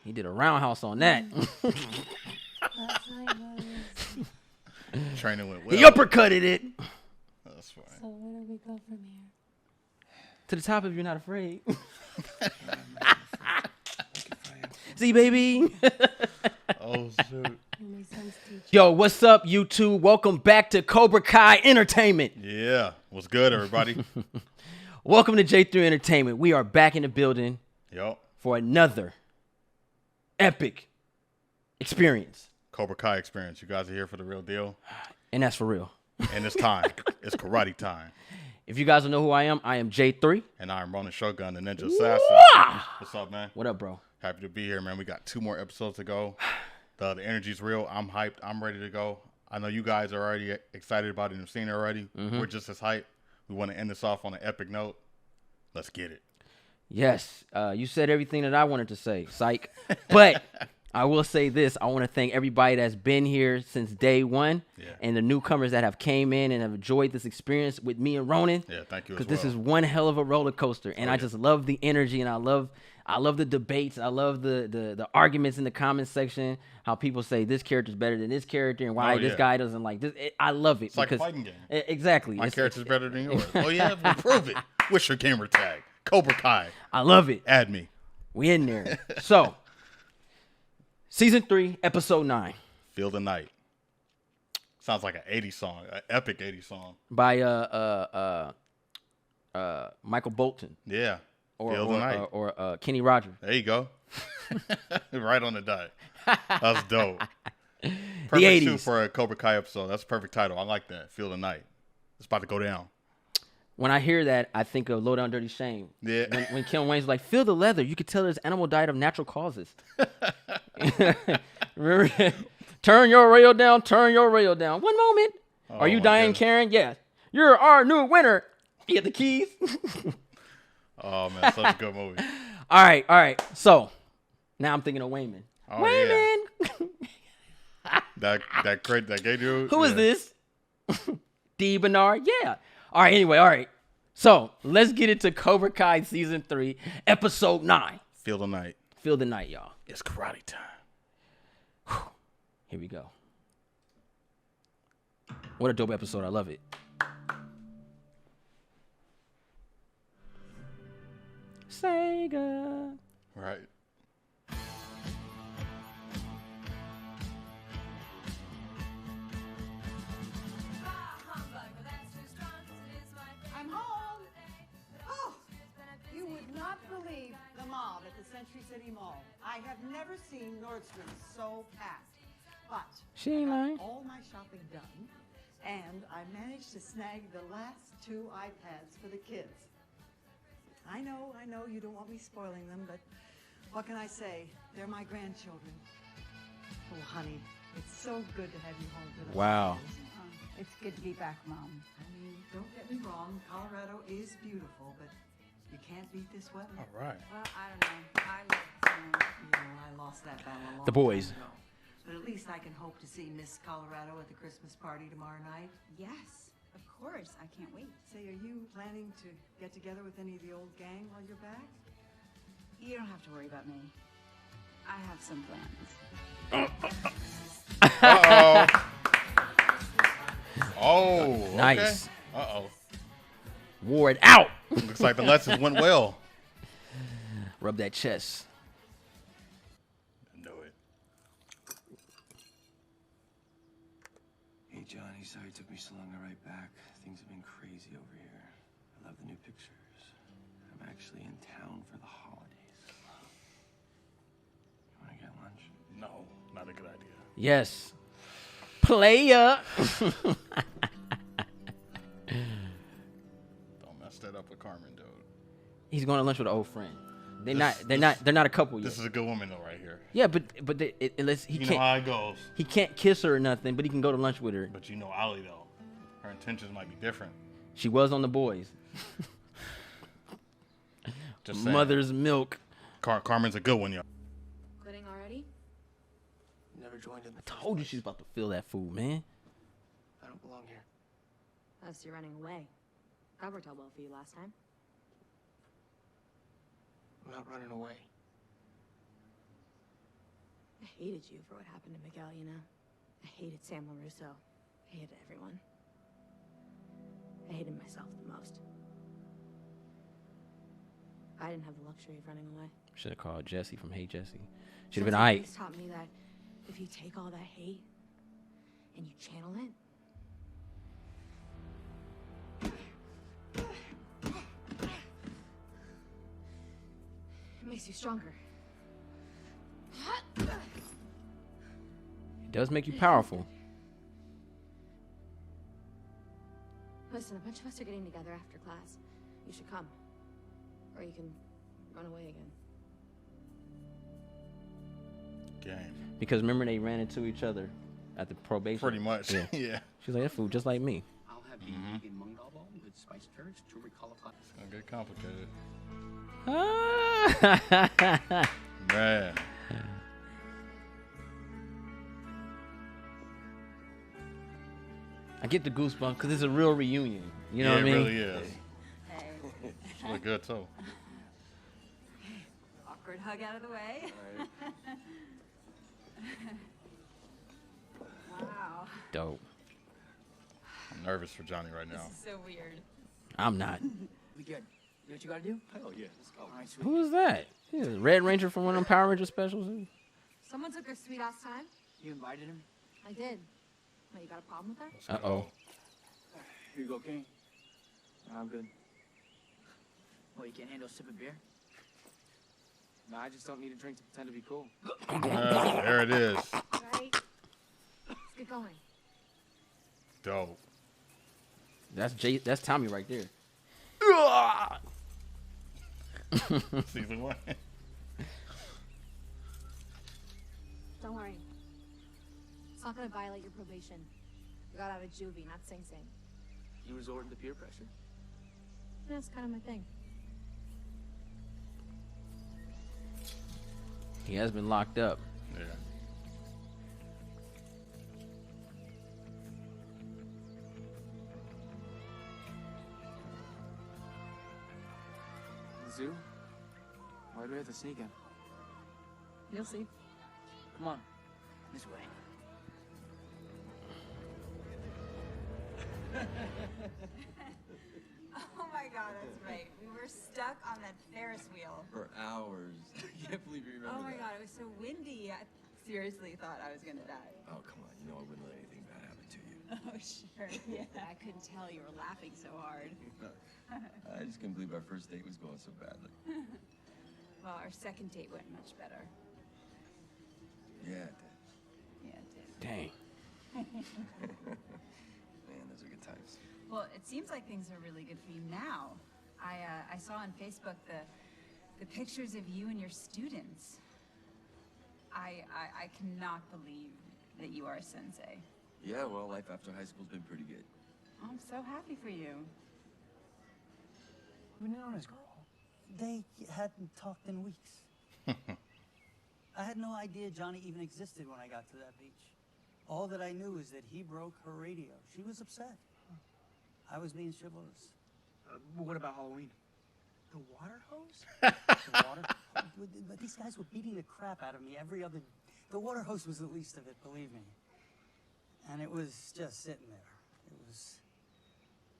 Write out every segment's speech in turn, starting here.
He did a roundhouse on that. Training went well. He uppercutted it. That's fine. So where do we go from here? To the top if you're not afraid. See, baby. Oh, shoot. My son's teacher. Yo, what's up, YouTube? Welcome back to Cobra Kai Entertainment. Yeah. What's good, everybody? Welcome to J3 Entertainment. We are back in the building Yup. for another epic experience. Cobra Kai experience. You guys are here for the real deal. And that's for real. And it's time. It's karate time. If you guys don't know who I am J3. And I'm Ronin Shogun, the Ninja Assassin. What's up, man? What up, bro? Happy to be here, man. We got 2 more episodes to go. The energy's real. I'm hyped. I'm ready to go. I know you guys are already excited about it and have seen it already. Mm-hmm. We're just as hyped. We want to end this off on an epic note. Let's get it. Yes, you said everything that I wanted to say, psych. But I will say this. I want to thank everybody that's been here since day one. Yeah. And the newcomers that have came in and have enjoyed this experience with me and Ronin. Yeah, thank you as well. Because this is one hell of a roller coaster. And I just love the energy, and I love the debates. I love the arguments in the comments section. How people say this character's better than this character and why this guy doesn't like this. I love it. It's like a fighting game. Exactly. My character's better than yours. Oh, yeah? Well, prove it. What's your gamer tag? Cobra Kai. I love it. Add me. We in there. So, season 3, episode 9. Feel the Night. Sounds like an 80s song, an epic 80s song. By Michael Bolton. Yeah. Feel the Night. Or Kenny Rogers. There you go. Right on the dot. That's dope. The Perfect 80s. suit for a Cobra Kai episode. That's a perfect title. I like that. Feel the Night. It's about to go down. When I hear that, I think of Low Down Dirty Shame. Yeah. When Kim Wayne's like, feel the leather. You could tell this animal died of natural causes. Remember that? Turn your rail down. Turn your rail down. One moment. Are you Diane goodness. Karen? Yes. You're our new winner. You get the keys. Oh, man. Such a good movie. All right. So, now I'm thinking of Wayman. Oh, Wayman. That gay dude. Who is this? D. Bernard? Yeah. All right. So, let's get into Cobra Kai Season 3, Episode 9. Feel the Night. Feel the night, y'all. It's karate time. Here we go. What a dope episode. I love it. Sega. Right. I'm home. Oh, you would not believe the mob at the Century City Mall. I have never seen Nordstrom so packed. But She ain't lying. all my shopping done, and I managed to snag the last 2 iPads for the kids. I know, you don't want me spoiling them, but what can I say? They're my grandchildren. Oh, honey, it's so good to have you home for the Wow. holidays. It's good to be back, Mom. I mean, don't get me wrong, Colorado is beautiful, but you can't beat this weather. All right. Well, I don't know. I love the sun. I lost that battle a long The boys. time ago. But at least I can hope to see Miss Colorado at the Christmas party tomorrow night. Yes, of course. I can't wait. Say, are you planning to get together with any of the old gang while you're back? You don't have to worry about me. I have some plans. Uh-oh. Oh, okay. Nice. Uh-oh. Wore it out. Looks like the lessons went well. Rub that chest. Knew it. Hey, Johnny, sorry it took me so long to write back. Things have been crazy over here. I love the new pictures. I'm actually in town for the holidays. You want to get lunch? No, not a good idea. Yes. Playa. Don't mess that up with Carmen, dude. He's going to lunch with an old friend. They're not a couple yet. This is a good woman, though, right here. Yeah, but unless he You know can't, how it goes. he can't kiss her or nothing, but he can go to lunch with her. But you know Allie, though. Her intentions might be different. She was on the boys. Just saying. Mother's milk. Carmen's a good one, y'all. Quitting already? Never joined in the I told you she's about to feel that food, man. I don't belong here. Unless you're running away. That worked out well for you last time. I'm not running away. hated you for what happened to Miguel, you know? I hated Sam LaRusso. I hated everyone. I hated myself the most. I didn't have the luxury of running away. Should have called Jesse from Hey Jesse. Should have been alright. He's taught me that if you take all that hate and you channel it, it makes you stronger. It does make you powerful. Listen, a bunch of us are getting together after class. You should come. Or you can run away again. Game. Because remember they ran into each other at the probation. Pretty much. Yeah. Yeah. She's like, that food just like me. I'll have the vegan mung dal bowl with spiced turds, turmeric cauliflower. It's gonna get complicated. Ah. Man. I get the goosebumps because it's a real reunion. You know what I mean? It really is. Hey. She look good too. Awkward hug out of the way. Wow. Dope. I'm nervous for Johnny right now. This is so weird. I'm not. We good. You know what you gotta do? Hell yeah, let's go. All right, sweet. Who is that? Yeah, Red Ranger from one of them Power Ranger specials. Someone took their sweet ass time. You invited him? I did. What, you got a problem with her? Uh-oh. Here you go, King. I'm good. Well, you can't handle a sip of beer? No, I just don't need a drink to pretend to be cool. There it is. Right? Let's get going. Dope. That's Tommy right there. Season 1. Don't worry. It's not gonna violate your probation. You got out of juvie, not Sing Sing. You resorting to peer pressure? That's kind of my thing. He has been locked up. Yeah. The zoo? Why do we have to sneak in? You'll see. Come on. This way. Oh my god, that's right. We were stuck on that Ferris wheel. For hours. I can't believe you remember Oh my god, it was so windy. I seriously thought I was gonna die. Oh, come on. You know I wouldn't let anything bad happen to you. Oh, sure. Yeah. I couldn't tell you were laughing so hard. I just couldn't believe our first date was going so badly. Well, our second date went much better. Yeah, it did. Yeah, it did. Dang. Man, those are good times. Well, it seems like things are really good for you now. I saw on Facebook the pictures of you and your students. I cannot believe that you are a sensei. Yeah, well, life after high school's been pretty good. I'm so happy for you. Who known this girl? They hadn't talked in weeks. I had no idea Johnny even existed when I got to that beach. All that I knew is that he broke her radio. She was upset. I was being chivalrous. What about Halloween? The water hose? The water? But these guys were beating the crap out of me every other... The water hose was the least of it, believe me. And it was just sitting there. It was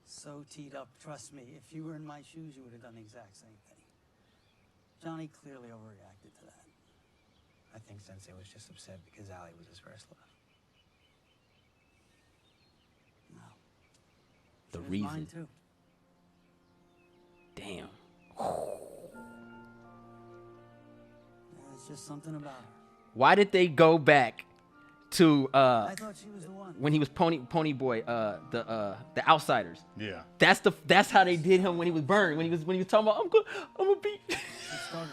so teed up. Trust me, if you were in my shoes, you would have done the exact same thing. Johnny clearly overreacted to that. I think Sensei was just upset because Allie was his first love. No. The She was reason. mine too. Damn. Yeah, it's just something about her. Why did they go back to I thought she was the one. when he was Pony Boy, the Outsiders? Yeah. That's how they did him when he was burned. When he was talking about I'm gonna beat. She started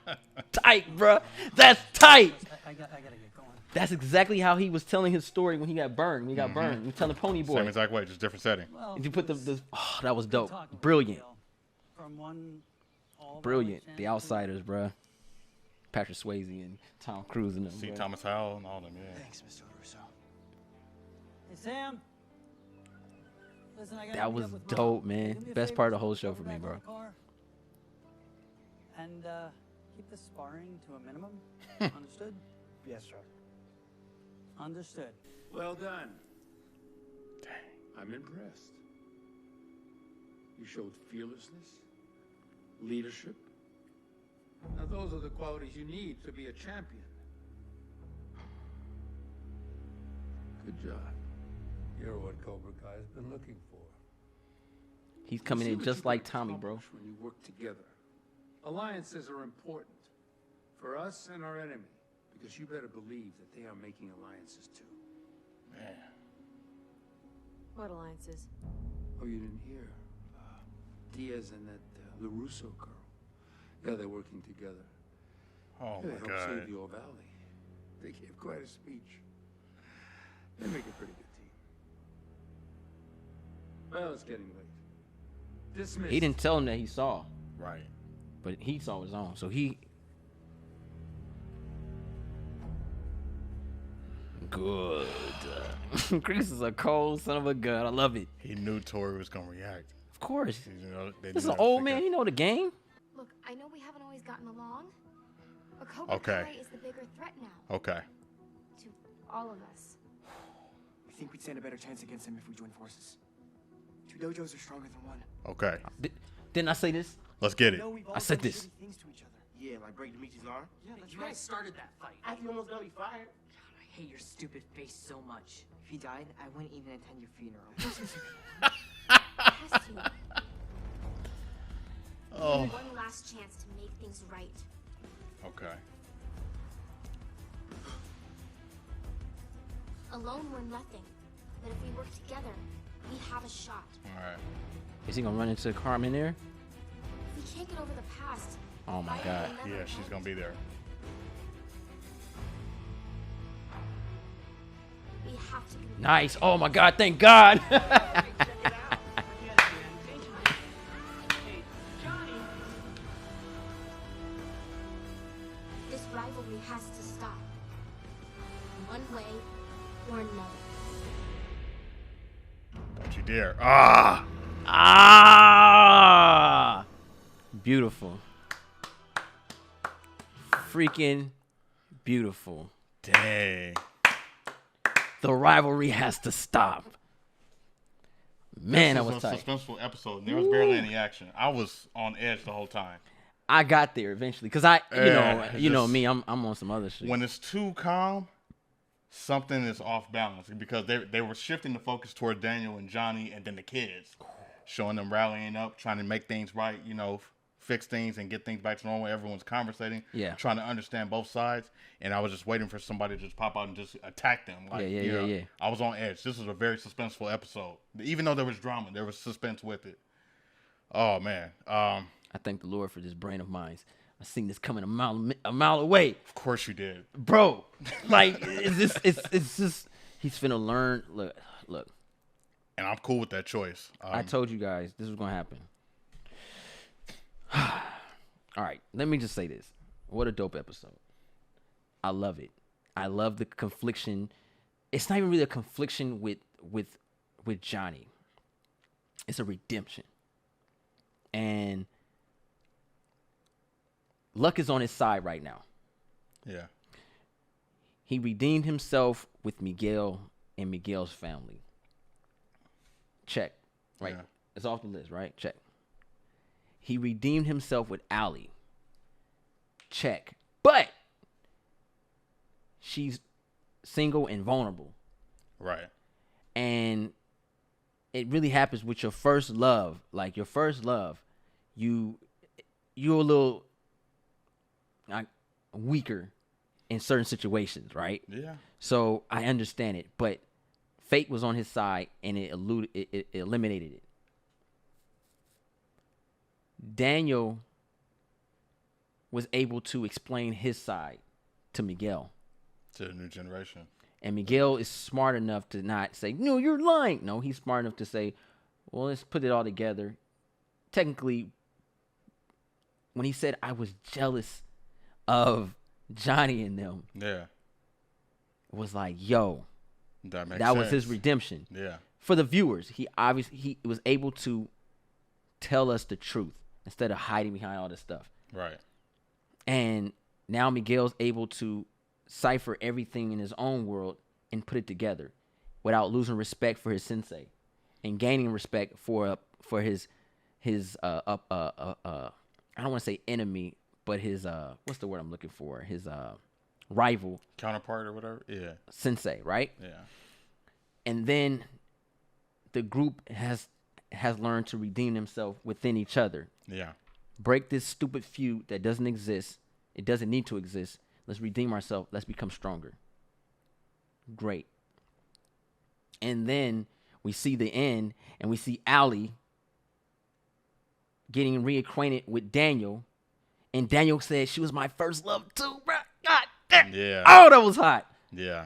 it. Tight, bruh. That's tight. I gotta get going. That's exactly how he was telling his story when he got burned. When he got burned, he was telling Pony Boy. Same exact way, just different setting. Well, If you put the that was good dope. talk, Brilliant. Miguel. From one all Brilliant. knowledge The and- Outsiders, bruh. Patrick Swayze and Tom Cruise and them. See bruh. Thomas Howell and all them, yeah. Thanks, Mr. Russo. Hey, Sam. Listen, I gotta That meet was up with dope, Mom. man. Do me a Best favor, part of the just whole show go for me, back bro. in the car And keep the sparring to a minimum. Understood? Yes, sir. Understood. Well done. I'm impressed. You showed fearlessness, leadership. Now those are the qualities you need to be a champion. Good job. You're what Cobra Kai has been looking for. He's coming in just like Tommy, bro. When you work together, alliances are important for us and our enemy, because you better believe that they are making alliances too. Man. What alliances? Oh, you didn't hear? Diaz and that LaRusso girl. Yeah, they're working together. Oh They my helped God. save your valley. They gave quite a speech. They make a pretty good team. Well, it's getting late. Dismissed. He didn't tell him that he saw, Right. but he saw his own. So he good. Chris is a cold son of a gun. I love it. He knew Tori was gonna react. Of course. You know, they This is knew an that was old the man. guy. You know the game. Look, I know we haven't always gotten along, but Cobra Okay. Kai is the bigger threat now Okay. to all of us. I think we'd stand a better chance against him if we joined forces. Two dojos are stronger than one. Okay. Didn't I say this? Let's get it. No, we've all I said done this. shitty things to each other. Yeah, like break Dimitri's arm. Yeah, that's You right. guys started that fight. After you almost got me fired. I hate your stupid face so much. If you died, I wouldn't even attend your funeral. Has to. Oh. One last chance to make things right. Okay. Alone, we're nothing. But if we work together, we have a shot. All right. Is he gonna run into Carmen there? If we can't get over the past, Oh my fighting God. will never Yeah, she's end. gonna be there. We have to. Compete. Nice. Oh my God. Thank God. This rivalry has to stop. One way or another. Don't you dare. Ah. Ah. Beautiful. Freaking beautiful. Dang. The rivalry has to stop. Man, that was This was a tight. suspenseful episode. And there was barely any action. I was on edge the whole time. I got there eventually because I, Yeah, you know just- me. I'm on some other shit. When it's too calm, something is off balance because they were shifting the focus toward Daniel and Johnny and then the kids, showing them rallying up, trying to make things right, you know, fix things and get things back to normal. Everyone's conversating, Yeah. trying to understand both sides. And I was just waiting for somebody to just pop out and just attack them. Like, Yeah. I was on edge. This was a very suspenseful episode. Even though there was drama, there was suspense with it. Oh man. I thank the Lord for this brain of mine. I seen this coming a mile away. Of course you did, bro. Like it's just he's finna learn. Look. And I'm cool with that choice. I told you guys this was gonna happen. All right, let me just say this. What a dope episode. I love it. I love the confliction. It's not even really a confliction with Johnny. It's a redemption. And luck is on his side right now. Yeah. He redeemed himself with Miguel and Miguel's family. Check. Right. Yeah. It's off the list, right? Check. He redeemed himself with Allie. Check. But she's single and vulnerable. Right. And it really happens with your first love. Like your first love, you're a little weaker in certain situations, right? Yeah. So I understand it, but fate was on his side and it eliminated it. Daniel was able to explain his side to Miguel. To the new generation. And Miguel is smart enough to not say, no, you're lying. No, he's smart enough to say, well, let's put it all together. Technically, when he said I was jealous of Johnny and them, yeah, it was like, yo, that was his redemption. Yeah. For the viewers, he was able to tell us the truth instead of hiding behind all this stuff. Right. And now Miguel's able to cipher everything in his own world and put it together without losing respect for his sensei and gaining respect for his I don't want to say enemy, but his what's the word I'm looking for? His rival, counterpart or whatever. Yeah. Sensei, right? Yeah. And then the group has learned to redeem themselves within each other. Yeah. Break this stupid feud that doesn't exist. It doesn't need to exist. Let's redeem ourselves. Let's become stronger. Great. And then we see the end, and we see Allie getting reacquainted with Daniel. And Daniel said, she was my first love too, bro. God damn. Yeah. Oh, that was hot. Yeah.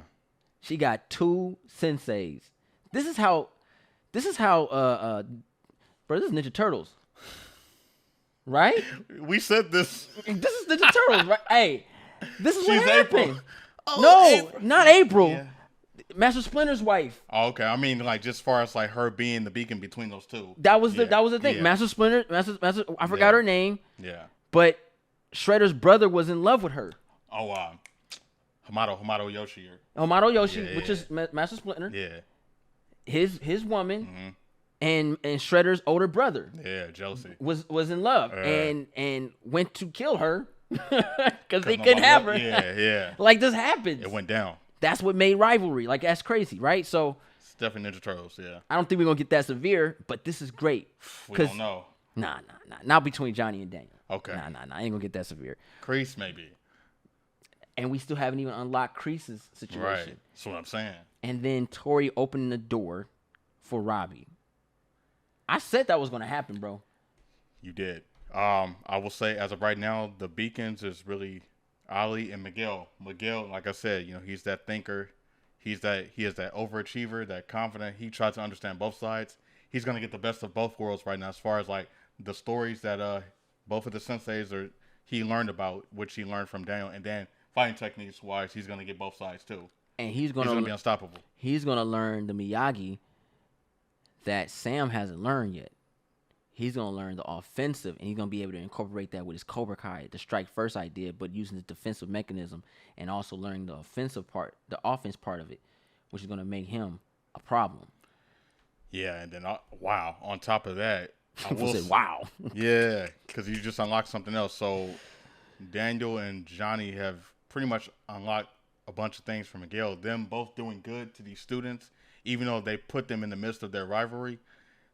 She got 2 senseis. This is how bro, this is Ninja Turtles. Right? We said this. This is Ninja Turtles, right? Hey, this is She's what happened. April. Oh, no, April. not April. Yeah. Master Splinter's wife. Oh, okay. I mean, like, just far as like her being the beacon between those two. That was the thing. Yeah. Master Splinter, I forgot her name. Yeah. But Shredder's brother was in love with her. Oh, Hamato Yoshi. Hamato Yoshi, Yeah, which is Master Splinter. Yeah. His woman and Shredder's older brother. Yeah, jealousy. Was in love and went to kill her because they couldn't have her. Yeah. Like, this happens. It went down. That's what made rivalry. Like, that's crazy, right? So It's definitely Ninja Turtles, yeah. I don't think we're gonna get that severe, but this is great. We don't know. Nah. Not between Johnny and Daniel. Okay. Nah. I ain't gonna get that severe. Kreese, maybe. And we still haven't even unlocked Kreese's situation. Right. That's what I'm saying. And then Tori opening the door for Robbie. I said that was gonna happen, bro. You did. I will say, as of right now, the beacons is really Ali and Miguel. Miguel, like I said, he's that thinker. He is that overachiever, that confident. He tries to understand both sides. He's gonna get the best of both worlds right now, as far as like the stories that both of the senseis he learned about, which he learned from Daniel, and then fighting techniques wise, he's gonna get both sides too. And he's gonna be unstoppable. He's gonna learn the Miyagi that Sam hasn't learned yet. He's going to learn the offensive, and he's going to be able to incorporate that with his Cobra Kai, the strike first idea, but using the defensive mechanism, and also learning the offensive part, the offense part of it, which is going to make him a problem. Yeah, and then, wow, on top of that, I will say, wow. Yeah, because you just unlocked something else. So Daniel and Johnny have pretty much unlocked a bunch of things from Miguel, them both doing good to these students, even though they put them in the midst of their rivalry.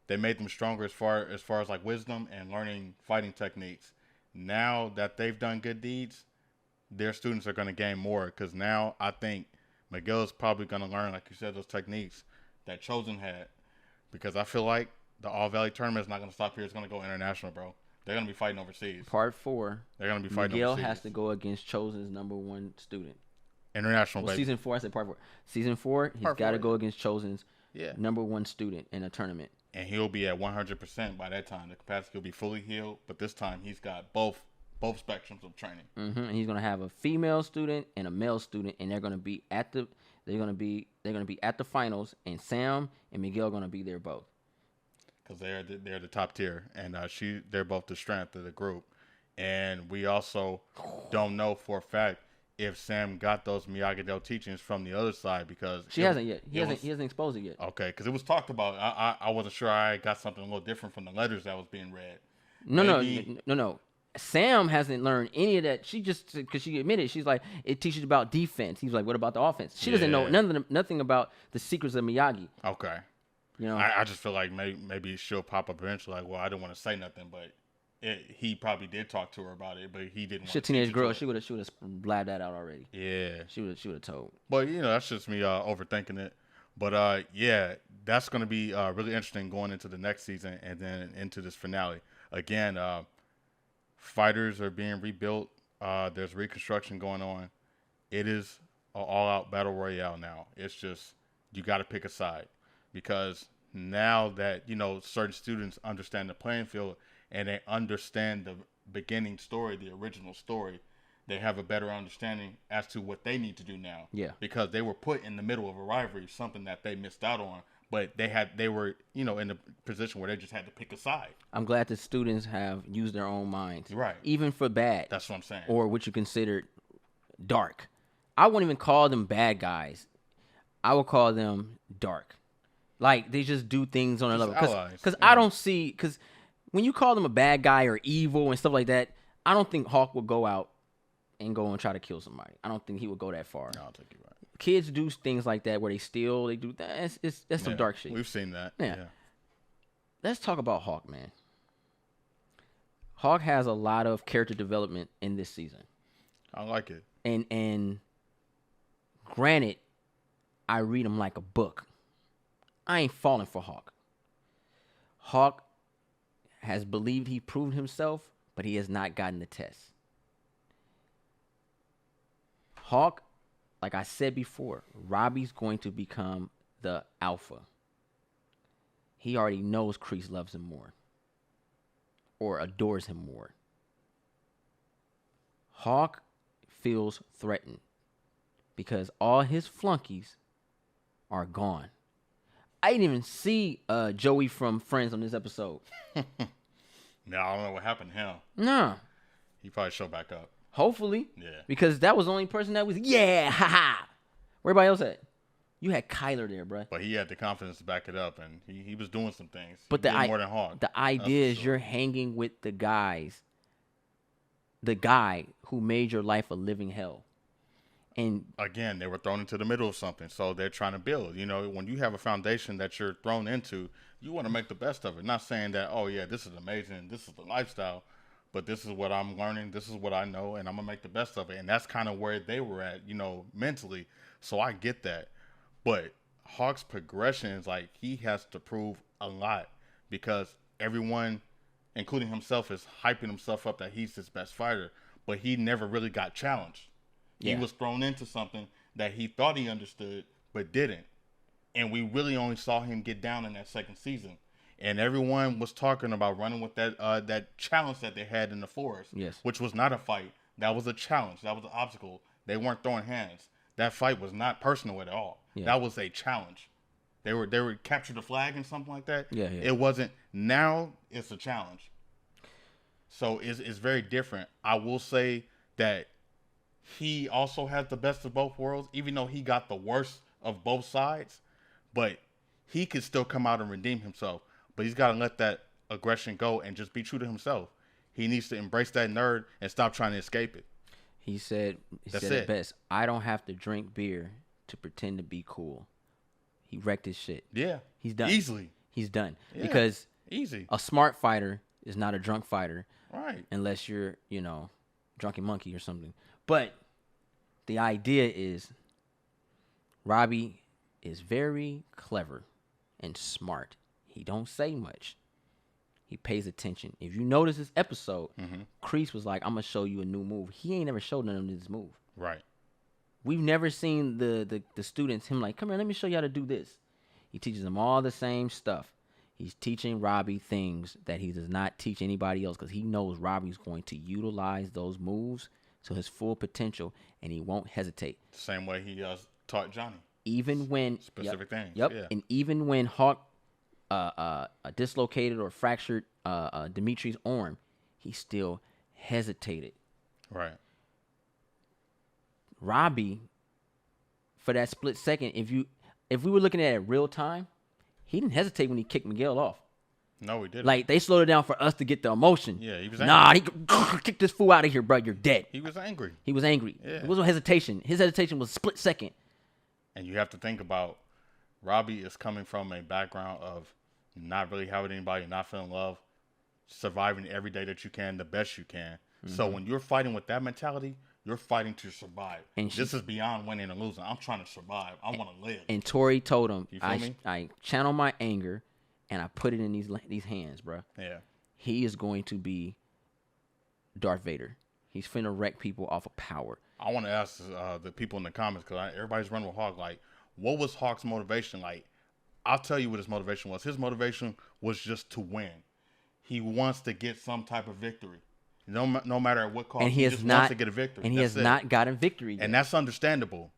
They made them stronger as far as like wisdom and learning fighting techniques. Now that they've done good deeds, their students are going to gain more, because now I think Miguel is probably going to learn, like you said, those techniques that Chosen had, because I feel like the All Valley tournament is not going to stop here. It's going to go international, bro. They're going to be fighting overseas. Part 4. They're going to be fighting Miguel overseas. has to go against Chosen's #1 student. International, baby. Season 4, I said part 4. Season 4, he's got to go against Chosen's #1 student in a tournament. And he'll be at 100% by that time. The capacity will be fully healed, but this time he's got both spectrums of training. And he's gonna have a female student and a male student, and they're gonna be at the finals. And Sam and Miguel are gonna be there both, because they're the top tier, and they're both the strength of the group. And we also don't know for a fact if Sam got those Miyagi-Do teachings from the other side, because she hasn't yet. He hasn't exposed it yet. Okay, because it was talked about. I wasn't sure. I got something a little different from the letters that was being read. No. Sam hasn't learned any of that. She just, because she admitted, she's like, it teaches about defense. He's like, what about the offense? She doesn't know nothing about the secrets of Miyagi. Okay. I just feel like maybe she'll pop up eventually. Like, well, I didn't want to say nothing, but he probably did talk to her about it, but he didn't. She's a teenage girl. She would have blabbed that out already. Yeah. She would have told. But that's just me overthinking it. But yeah, that's going to be really interesting going into the next season and then into this finale. Again, fighters are being rebuilt. There's reconstruction going on. It is an all-out battle royale now. It's just you got to pick a side, because now that certain students understand the playing field and they understand the beginning story, the original story, they have a better understanding as to what they need to do now. Yeah. Because they were put in the middle of a rivalry, something that they missed out on, but they were, in a position where they just had to pick a side. I'm glad the students have used their own minds. Right. Even for bad. That's what I'm saying. Or what you considered dark. I wouldn't even call them bad guys. I would call them dark. Like, they just do things on a level. Because I don't see, because when you call them a bad guy or evil and stuff like that, I don't think Hawk would go out and go and try to kill somebody. I don't think he would go that far. No, I don't think you're right. Kids do things like that where they steal, they do that. That's some dark shit. We've seen that. Yeah. Let's talk about Hawk, man. Hawk has a lot of character development in this season. I like it. And granted, I read him like a book. I ain't falling for Hawk. Hawk has believed he proved himself, but he has not gotten the test. Hawk, like I said before, Robbie's going to become the alpha. He already knows Kreese loves him more or adores him more. Hawk feels threatened because all his flunkies are gone. I didn't even see Joey from Friends on this episode. No, I don't know what happened to him. No. He probably show back up. Hopefully. Yeah. Because that was the only person that was, haha. Where everybody else at? You had Kyler there, bro. But he had the confidence to back it up, and he was doing some things. But more than Hawk. The idea is you're hanging with the guy who made your life a living hell. And again, they were thrown into the middle of something, so they're trying to build. You know, when you have a foundation that you're thrown into, you want to make the best of it. Not saying that, oh yeah, this is amazing, this is the lifestyle, but this is what I'm learning, this is what I know, and I'm gonna make the best of it. And that's kind of where they were at, you know, mentally. So I get that, but Hawk's progression is like he has to prove a lot because everyone, including himself, is hyping himself up that he's his best fighter, but he never really got challenged. Yeah. He was thrown into something that he thought he understood, but didn't. And we really only saw him get down in that second season. And everyone was talking about running with that challenge that they had in the forest, yes, which was not a fight. That was a challenge. That was an obstacle. They weren't throwing hands. That fight was not personal at all. Yeah. That was a challenge. They were capture the flag and something like that. Yeah. It wasn't. Now it's a challenge. So it's very different. I will say that he also has the best of both worlds, even though he got the worst of both sides. But he could still come out and redeem himself. But he's got to let that aggression go and just be true to himself. He needs to embrace that nerd and stop trying to escape it. He said it best. I don't have to drink beer to pretend to be cool. He wrecked his shit. Yeah. He's done. Easily. He's done. Yeah. Because easy. A smart fighter is not a drunk fighter. Right. Unless you're, drunken monkey or something. But the idea is Robbie is very clever and smart. He don't say much. He pays attention. If you notice this episode, Kreese was like, I'm going to show you a new move. He ain't never showed none of this move. Right. We've never seen the students, him like, come here, let me show you how to do this. He teaches them all the same stuff. He's teaching Robbie things that he does not teach anybody else because he knows Robbie's going to utilize those moves to his full potential, and he won't hesitate. Same way he taught Johnny. Even when specific things. Yep. Yeah. And even when Hawk dislocated or fractured Dimitri's arm, he still hesitated. Right. Robbie, for that split second, if we were looking at it real time, he didn't hesitate when he kicked Miguel off. No, he didn't. Like, they slowed it down for us to get the emotion. Yeah, he was angry. He kicked this fool out of here, bro. You're dead. He was angry. He was angry. Yeah. It wasn't hesitation. His hesitation was a split second. And you have to think about Robbie is coming from a background of not really having anybody, not feeling love, surviving every day that you can, the best you can. Mm-hmm. So when you're fighting with that mentality, you're fighting to survive. And this is beyond winning and losing. I'm trying to survive. I want to live. And Tori told him, you feel me? I channel my anger and I put it in these hands, bro. Yeah. He is going to be Darth Vader. He's finna wreck people off of power. I want to ask the people in the comments, because everybody's running with Hawk. Like, what was Hawk's motivation? Like, I'll tell you what his motivation was. His motivation was just to win. He wants to get some type of victory. No matter at what cost, and he just wants to get a victory. And he has not gotten victory yet. And that's understandable.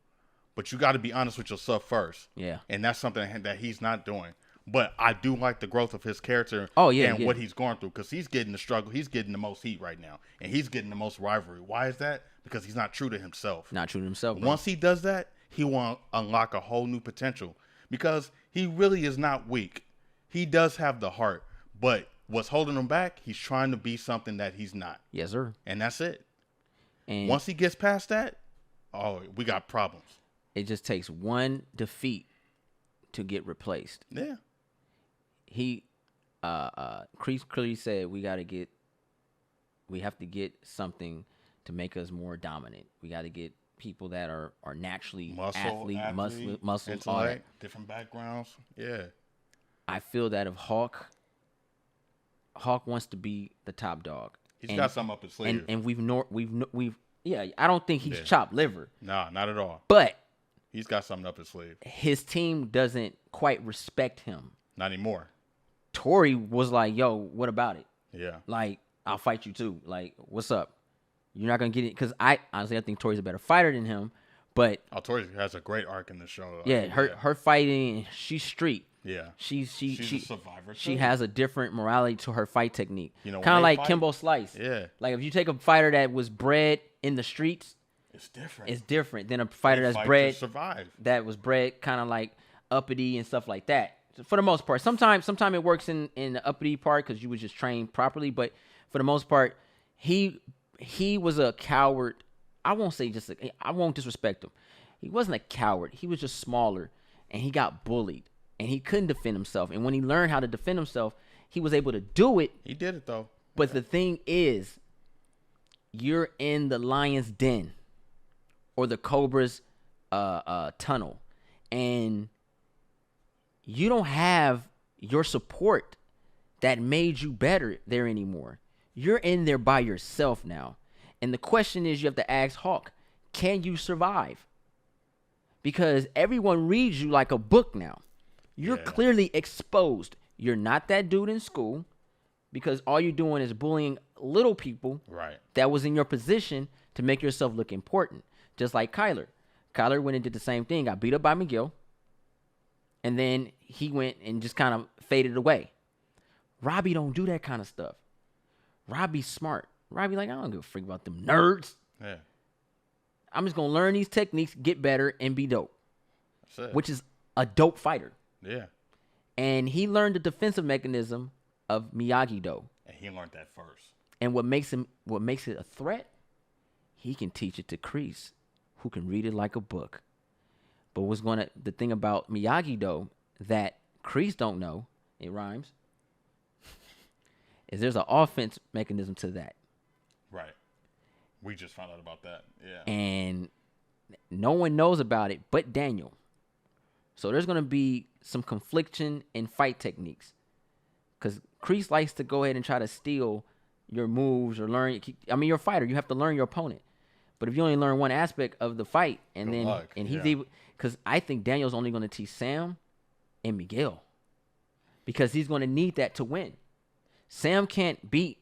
But you got to be honest with yourself first. Yeah. And that's something that he's not doing. But I do like the growth of his character and what he's going through, because he's getting the struggle. He's getting the most heat right now. And he's getting the most rivalry. Why is that? because he's not true to himself. Not true to himself. Bro. Once he does that, he will unlock a whole new potential because he really is not weak. He does have the heart, but what's holding him back, he's trying to be something that he's not. Yes, sir. And that's it. And once he gets past that, oh, we got problems. It just takes one defeat to get replaced. Yeah. Kreese clearly said we have to get something to make us more dominant. We got to get people that are naturally muscles, all that. Different backgrounds. Yeah. I feel that if Hawk wants to be the top dog. He's got something up his sleeve. And I don't think he's chopped liver. Nah, not at all. But he's got something up his sleeve. His team doesn't quite respect him. Not anymore. Tori was like, yo, what about it? Yeah. Like, I'll fight you too. Like, what's up? You're not going to get it. Because I think Tori's a better fighter than him. But Tori has a great arc in the show. Yeah, her fighting, she's street. Yeah. She's a survivor. She has a different morality to her fight technique. Kind of like Kimbo Slice. Yeah. Like, if you take a fighter that was bred in the streets, it's different than a fighter that's bred to survive. That was bred kind of like uppity and stuff like that. For the most part, sometimes it works in the uppity part because you was just trained properly. But for the most part, he was a coward. I won't disrespect him. He wasn't a coward. He was just smaller, and he got bullied, and he couldn't defend himself. And when he learned how to defend himself, he was able to do it. He did it though. But the thing is, you're in the lion's den or the cobra's tunnel, and you don't have your support that made you better there anymore. You're in there by yourself now. And the question is, you have to ask Hawk, can you survive? Because everyone reads you like a book now. You're clearly exposed. You're not that dude in school because all you're doing is bullying little people that was in your position to make yourself look important. Just like Kyler. Kyler went and did the same thing, got beat up by Miguel. And then he went and just kind of faded away. Robbie don't do that kind of stuff. Robbie's smart. Robbie like, I don't give a freak about them nerds. Yeah. I'm just going to learn these techniques, get better, and be dope. That's it. Which is a dope fighter. Yeah. And he learned the defensive mechanism of Miyagi-Do. And he learned that first. And what makes it a threat, he can teach it to Kreese, who can read it like a book. But the thing about Miyagi-Do that Kreese don't know, it rhymes, is there's an offense mechanism to that. Right. We just found out about that. Yeah. And no one knows about it but Daniel. So there's going to be some confliction in fight techniques. Because Kreese likes to go ahead and try to steal your moves or learn. I mean, you're a fighter. You have to learn your opponent. But if you only learn one aspect of the fight, and Good then luck. and he's able, because I think Daniel's only going to teach Sam and Miguel, because he's going to need that to win. Sam can't beat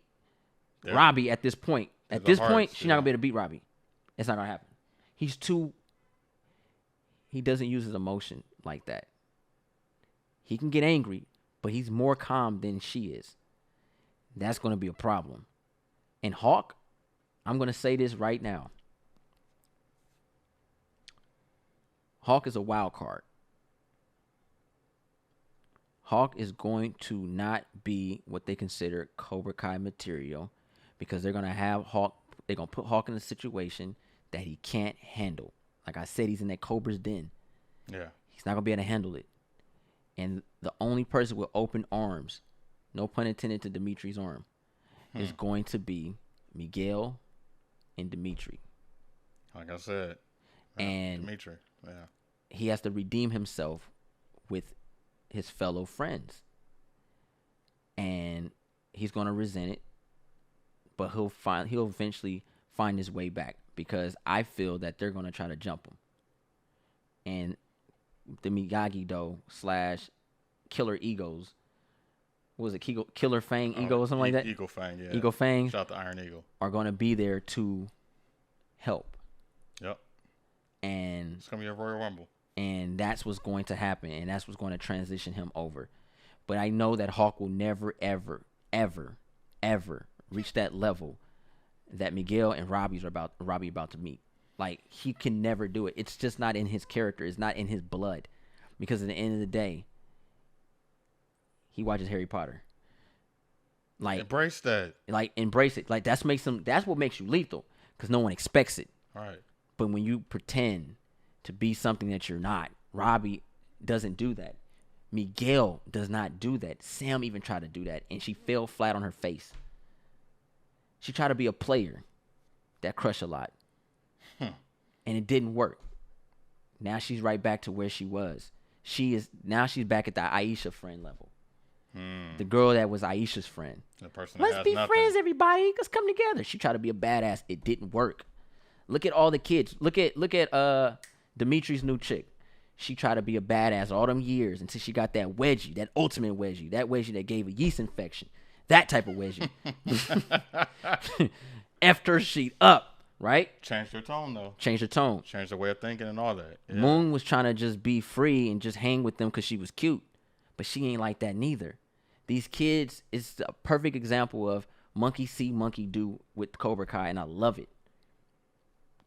Robbie at this point. At this point, she's not going to be able to beat Robbie. It's not going to happen. He doesn't use his emotion like that. He can get angry, but he's more calm than she is. That's going to be a problem. And Hawk, I'm going to say this right now. Hawk is a wild card. Hawk is going to not be what they consider Cobra Kai material, because they're going to have Hawk, they're going to put Hawk in a situation that he can't handle. Like I said, he's in that Cobra's den. Yeah. He's not going to be able to handle it. And the only person with open arms, no pun intended to Dimitri's arm, is going to be Miguel and Dimitri. Like I said. And Dimitri. Yeah. He has to redeem himself with his fellow friends. And he's going to resent it, but he'll eventually find his way back, because I feel that they're going to try to jump him. And the Miyagi-Do / Killer Egos, what was it, Killer Fang Ego or something like that? Eagle Fang, yeah. Eagle Fang. Shout out to Iron Eagle. Are going to be there to help. Yep. And it's going to be a Royal Rumble. And that's what's going to happen, and that's what's going to transition him over. But I know that Hawk will never, ever, ever, ever reach that level that Miguel and Robbie about to meet. Like, he can never do it. It's just not in his character. It's not in his blood. Because at the end of the day, he watches Harry Potter. Like, embrace that. Like, embrace it. Like, that's what makes you lethal. Because no one expects it. Right. But when you pretend to be something that you're not, Robbie doesn't do that. Miguel does not do that. Sam even tried to do that, and she fell flat on her face. She tried to be a player that crushed a lot. And it didn't work. Now she's right back to where she was. She's back at the Aisha friend level. The girl that was Aisha's friend. The person Let's be friends, everybody. Let's come together. She tried to be a badass. It didn't work. Look at all the kids. Look at Dimitri's new chick. She tried to be a badass all them years until she got that wedgie, that ultimate wedgie, that wedgie that gave a yeast infection. That type of wedgie. Effed her sheet up. Right? Changed her tone, though. Changed her tone. Changed her way of thinking and all that. Yeah. Moon was trying to just be free and just hang with them because she was cute. But she ain't like that neither. These kids is a perfect example of monkey see, monkey do with Cobra Kai, and I love it.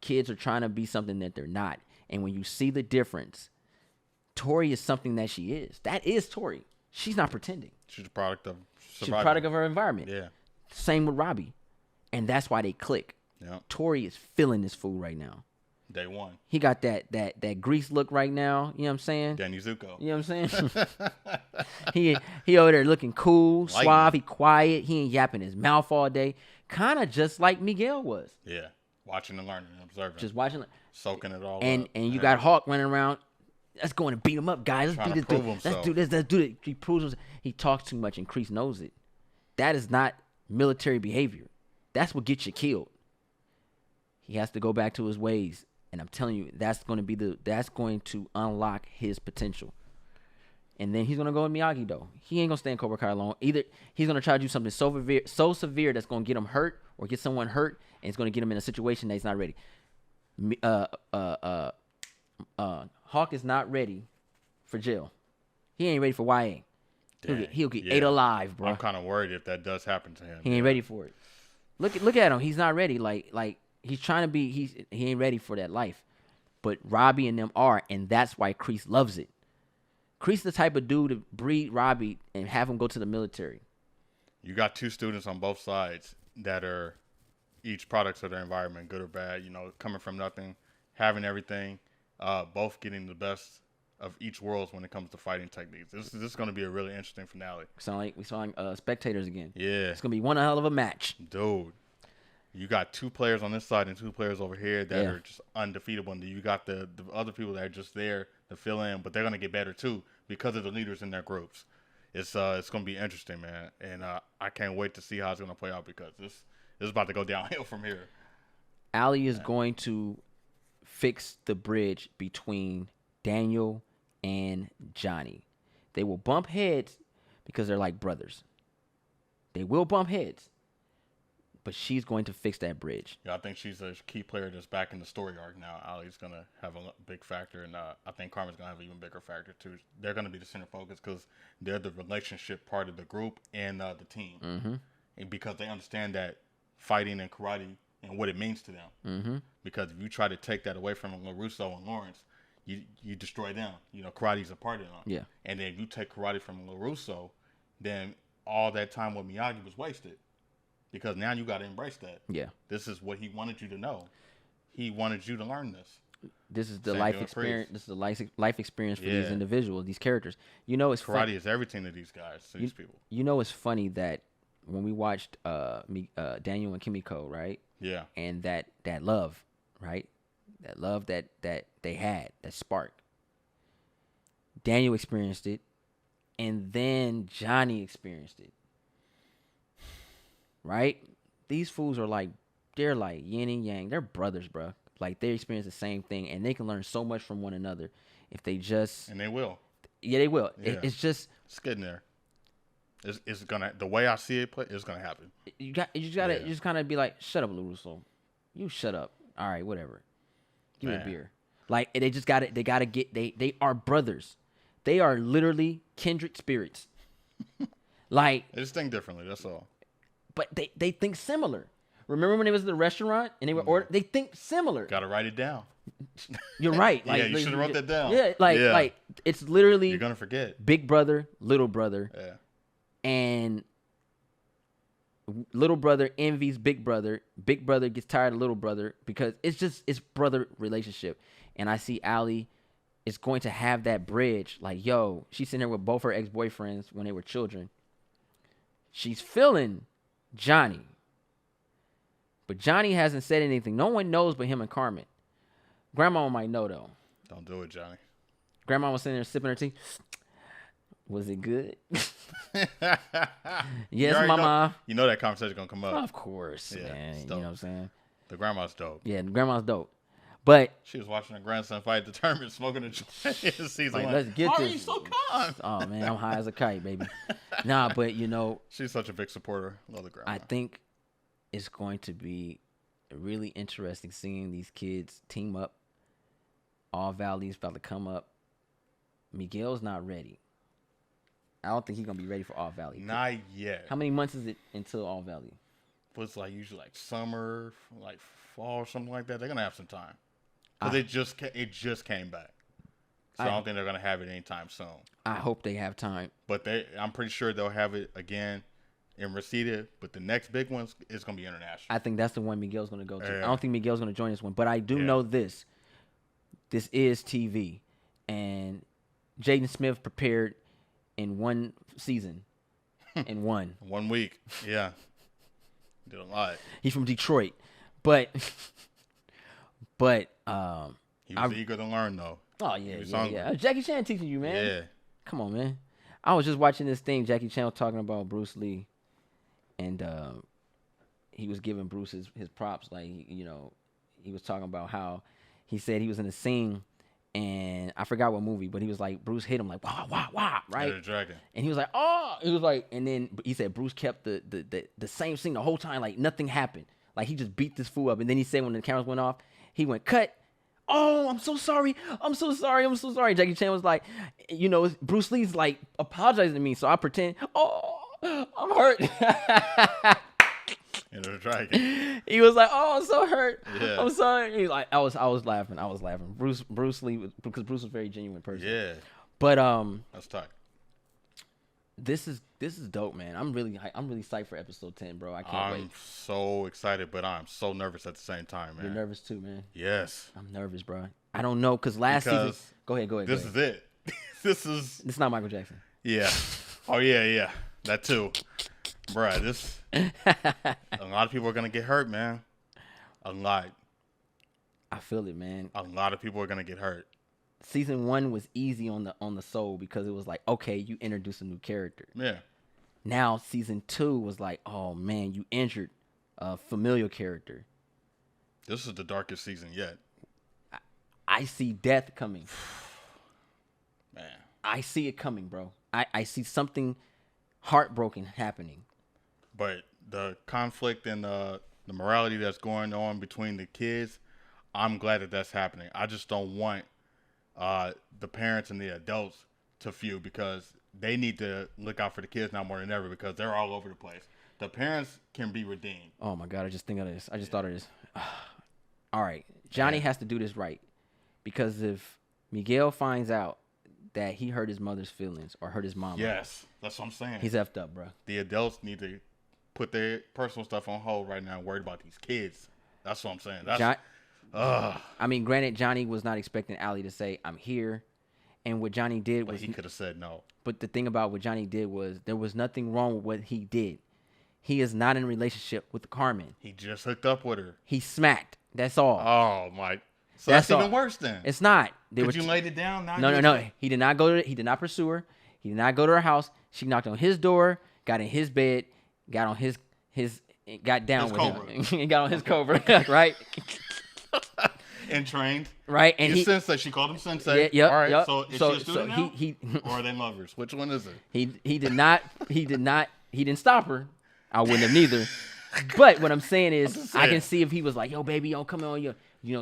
Kids are trying to be something that they're not. And when you see the difference, Tori is something that she is. That is Tori. She's not pretending. She's a product of survival. She's a product of her environment. Yeah. Same with Robbie. And that's why they click. Yep. Tori is feeling this fool right now. Day one. He got that grease look right now. You know what I'm saying? Danny Zuko. You know what I'm saying? he over there looking cool, suave, he quiet. He ain't yapping his mouth all day. Kind of just like Miguel was. Yeah. Watching and learning and observing. Just watching. Soaking it all up. And you got Hawk running around. Let's go and beat him up, guys. Let's do this. Let's do this. Let's do it. He proves himself. He talks too much and Kreese knows it. That is not military behavior. That's what gets you killed. He has to go back to his ways, and I'm telling you, that's going to unlock his potential. And then he's going to go with Miyagi, though. He ain't going to stay in Cobra Kai long. Either he's going to try to do something so severe that's going to get him hurt or get someone hurt, and it's going to get him in a situation that he's not ready. Hawk is not ready for jail. He ain't ready for YA. He'll get ate alive, bro. I'm kind of worried if that does happen to him. He ain't ready for it. Look at him. He's not ready. Like he's trying to be. He ain't ready for that life. But Robbie and them are, and that's why Kreese loves it. Kreese the type of dude to breed Robbie and have him go to the military. You got two students on both sides that are each products of their environment, good or bad. You know, coming from nothing, having everything, both getting the best of each world when it comes to fighting techniques. This is going to be a really interesting finale. We saw spectators again. Yeah, it's going to be one hell of a match, dude. You got two players on this side and two players over here that are just undefeatable. And you got the other people that are just there to fill in, but they're going to get better too because of the leaders in their groups. It's going to be interesting, man. And I can't wait to see how it's going to play out because this is about to go downhill from here. Ali is going to fix the bridge between Daniel and Johnny. They will bump heads because they're like brothers. They will bump heads. But she's going to fix that bridge. Yeah, I think she's a key player that's back in the story arc now. Ali's going to have a big factor, and I think Carmen's going to have an even bigger factor, too. They're going to be the center focus because they're the relationship part of the group and the team. Mm-hmm. And because they understand that fighting and karate and what it means to them. Mm-hmm. Because if you try to take that away from LaRusso and Lawrence, you destroy them. You know, karate's a part of them. Yeah. And then if you take karate from LaRusso, then all that time with Miyagi was wasted. Because now you got to embrace that. Yeah. This is what he wanted you to know. He wanted you to learn this. This is the life experience. This is the life experience for these individuals, these characters. You know, it's karate is everything to these guys, to these people. You know, it's funny that when we watched Daniel and Kimiko, right? Yeah. And that love, right? That love that they had, that spark. Daniel experienced it, and then Johnny experienced it. Right? These fools are they're like yin and yang. They're brothers, bro. Like, they experience the same thing, and they can learn so much from one another if they just... And they will. Yeah, they will. Yeah. It's just... It's getting there. It's gonna... The way I see it play, it's gonna happen. You just kind of be like, shut up, LaRusso. You shut up. All right, whatever. Give me a beer. Like, they just got it. They got to get... They are brothers. They are literally kindred spirits. Like... They just think differently, that's all. But they think similar. Remember when they was in the restaurant and they were ordering? They think similar. Gotta write it down. You're right. Like, yeah, you should have wrote that down. Yeah, like it's literally you're gonna forget. Big brother, little brother, and little brother envies big brother. Big brother gets tired of little brother because it's brother relationship. And I see Allie is going to have that bridge. Like, yo, she's sitting there with both her ex-boyfriends when they were children. She's feeling Johnny. But Johnny hasn't said anything. No one knows but him and Carmen. Grandma might know, though. Don't do it, Johnny. Grandma was sitting there sipping her tea. Was it good? Yes, mama. You know that conversation's going to come up. Of course, man. You know what I'm saying? The grandma's dope. Yeah, the grandma's dope. But she was watching her grandson fight the tournament, smoking a joint in season like, one. Let's get How this. are you so calm? Oh, man, I'm high as a kite, baby. Nah, but, you know. She's such a big supporter. Love the grandma. I think it's going to be really interesting seeing these kids team up. All Valley's about to come up. Miguel's not ready. I don't think he's going to be ready for All Valley. Not yet. How many months is it until All Valley? But it's like usually like summer, like fall or something like that. They're going to have some time. Because it just came back. So I don't think they're going to have it anytime soon. I hope they have time. But I'm pretty sure they'll have it again in Reseda. But the next big one is going to be international. I think that's the one Miguel's going to go to. I don't think Miguel's going to join this one. But I do know this. This is TV. And Jaden Smith prepared in one season. In one. 1 week. Yeah. Did a lot. He's from Detroit. But he was eager to learn, though. Oh, yeah. Jackie Chan teaching you, man. Yeah. Come on, man. I was just watching this thing. Jackie Chan was talking about Bruce Lee. And he was giving Bruce his props. Like, you know, he was talking about how he said he was in a scene. And I forgot what movie, but he was like, Bruce hit him like, wah, wah, wah, right? The dragon. And he was like, oh. He was like, and then he said Bruce kept the same scene the whole time. Like, nothing happened. Like, he just beat this fool up. And then he said when the cameras went off, he went, cut. Oh, I'm so sorry. I'm so sorry. I'm so sorry. Jackie Chan was like, you know, Bruce Lee's like apologizing to me. So I pretend, oh, I'm hurt. And the dragon. He was like, oh, I'm so hurt. Yeah. I'm sorry. He was like, I was laughing. Bruce Lee, because Bruce was a very genuine person. Yeah. But that's tight. This is dope, man. I'm really psyched for episode 10, bro. I can't wait. I'm so excited, but I'm so nervous at the same time, man. You're nervous too, man. Yes. I'm nervous, bro. I don't know because last season. Go ahead. This is it. This is not Michael Jackson. Yeah. Oh yeah. That too, bruh. This. A lot of people are gonna get hurt, man. A lot. I feel it, man. A lot of people are gonna get hurt. Season 1 was easy on the soul because it was like, okay, you introduced a new character. Yeah. Now season 2 was like, oh man, you injured a familiar character. This is the darkest season yet. I see death coming. Man. I see it coming, bro. I see something heartbroken happening. But the conflict and the morality that's going on between the kids, I'm glad that that's happening. I just don't want the parents and the adults to feud because they need to look out for the kids now more than ever because they're all over the place. The parents can be redeemed. Oh my God, I just think of this. I just thought of this. All right, Johnny has to do this right because if Miguel finds out that he hurt his mother's feelings or hurt his mama. Yes, that's what I'm saying. He's effed up, bro. The adults need to put their personal stuff on hold right now and worried about these kids. That's what I'm saying. That's, I mean, granted, Johnny was not expecting Allie to say, I'm here. And what Johnny did was... he could have said no. But the thing about what Johnny did was there was nothing wrong with what he did. He is not in a relationship with Carmen. He just hooked up with her. He smacked. That's all. Oh, my... So that's even worse then. It's not. Could you laid it down? No. He did not go to. He did not pursue her. He did not go to her house. She knocked on his door, got in his bed, got on his got down with him. He got on his Cobra, right? And trained. Right, and he sensei. She called him sensei. Yeah, all right. Yep. So is she a student now? Or are they lovers? Which one is it? He didn't stop her. I wouldn't have neither. But what I'm saying is, I can see if he was like, "Yo, baby, yo, come on,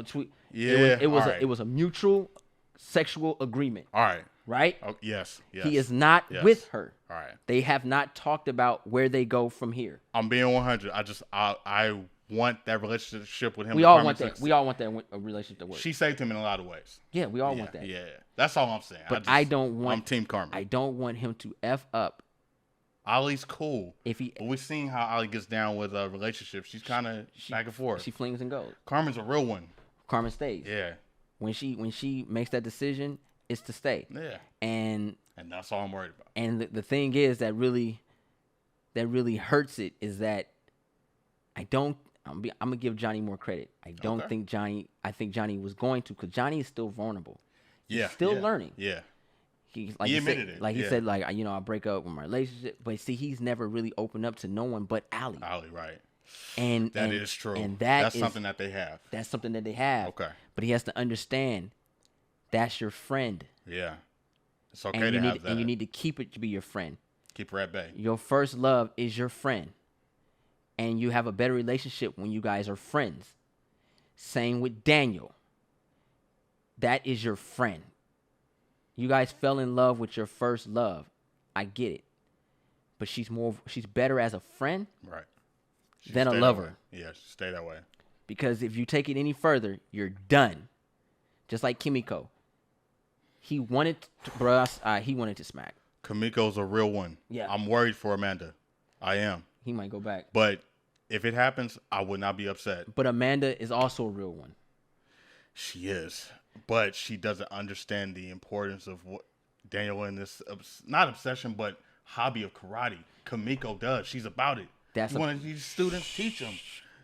tweet." Yeah, it was a mutual sexual agreement. All right. Right? Oh, yes. He is not with her. All right. They have not talked about where they go from here. I'm being 100. I want that relationship with him. We all want that. We all want that relationship to work. She saved him in a lot of ways. Yeah, we all want that. Yeah, that's all I'm saying. But I don't want. I'm Team Carmen. I don't want him to F up. Ali's cool. But we've seen how Ali gets down with relationships. She's kind of back and forth. She flings and goes. Carmen's a real one. Carmen stays. Yeah. When she makes that decision, it's to stay. Yeah. And that's all I'm worried about. And the thing is that really hurts it is that I'm gonna give Johnny more credit. I don't think Johnny. I think Johnny was going to, because Johnny is still vulnerable. Yeah. He's still learning. Yeah. He admitted it. He said, I break up with my relationship, but see, he's never really opened up to no one but Ali. Ali, right? And that is true. And that's something that they have. That's something that they have. Okay. But he has to understand that's your friend. Yeah. It's okay to have that. And you need to keep it to be your friend. Keep her at bay. Your first love is your friend. And you have a better relationship when you guys are friends. Same with Daniel. That is your friend. You guys fell in love with your first love. I get it. But she's better as a friend, right, than a lover. Yeah, stay that way. Because if you take it any further, you're done. Just like Kimiko. He wanted to smack. Kimiko's a real one. Yeah. I'm worried for Amanda. I am. He might go back. But if it happens, I would not be upset. But Amanda is also a real one. She is. But she doesn't understand the importance of what Daniel in this, not obsession, but hobby of karate. Kimiko does. She's about it. You want these students, teach them.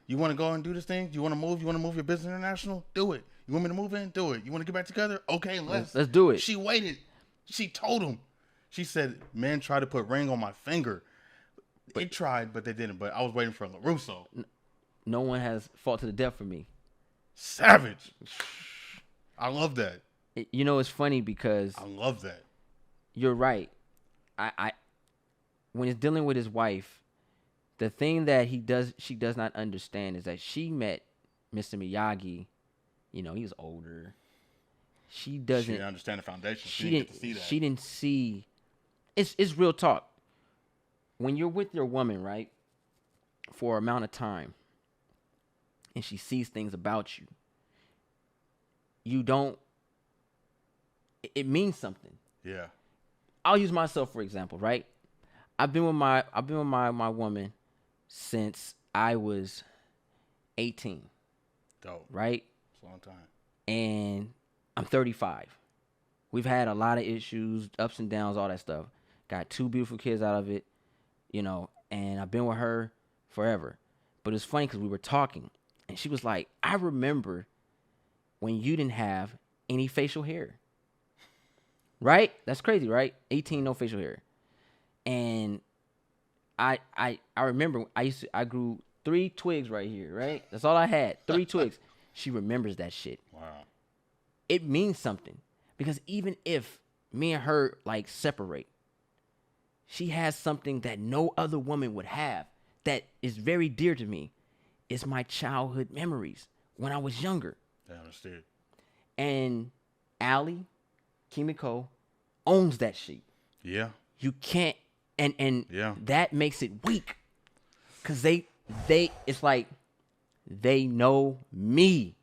You want to go and do this thing? You want to move? You want to move your business international? Do it. You want me to move in? Do it. You want to get back together? Okay, let's do it. She waited. She told him. She said, "Men try to put ring on my finger." It tried, but they didn't. But I was waiting for LaRusso. No one has fought to the death for me. Savage. I love that. It's funny because I love that. You're right. I when he's dealing with his wife, the thing that she does not understand is that she met Mr. Miyagi. He was older. She didn't understand the foundation. She didn't get to see that. She didn't see. It's real talk. When you're with your woman, right, for an amount of time, and she sees things about you, it means something. Yeah. I'll use myself for example, right? I've been with my woman since I was 18. Dope. Right? It's a long time. And I'm 35. We've had a lot of issues, ups and downs, all that stuff. Got 2 beautiful kids out of it, and I've been with her forever. But it's funny because we were talking, and she was like, I remember when you didn't have any facial hair. Right? That's crazy, right? 18, no facial hair. And I remember I grew 3 twigs right here, right? That's all I had. 3 twigs. She remembers that shit. Wow. It means something. Because even if me and her separate, she has something that no other woman would have that is very dear to me. It's my childhood memories when I was younger. I understood. And Ali, Kimiko, owns that shit. Yeah. You can't, and yeah. That makes it weak. Cause it's like they know me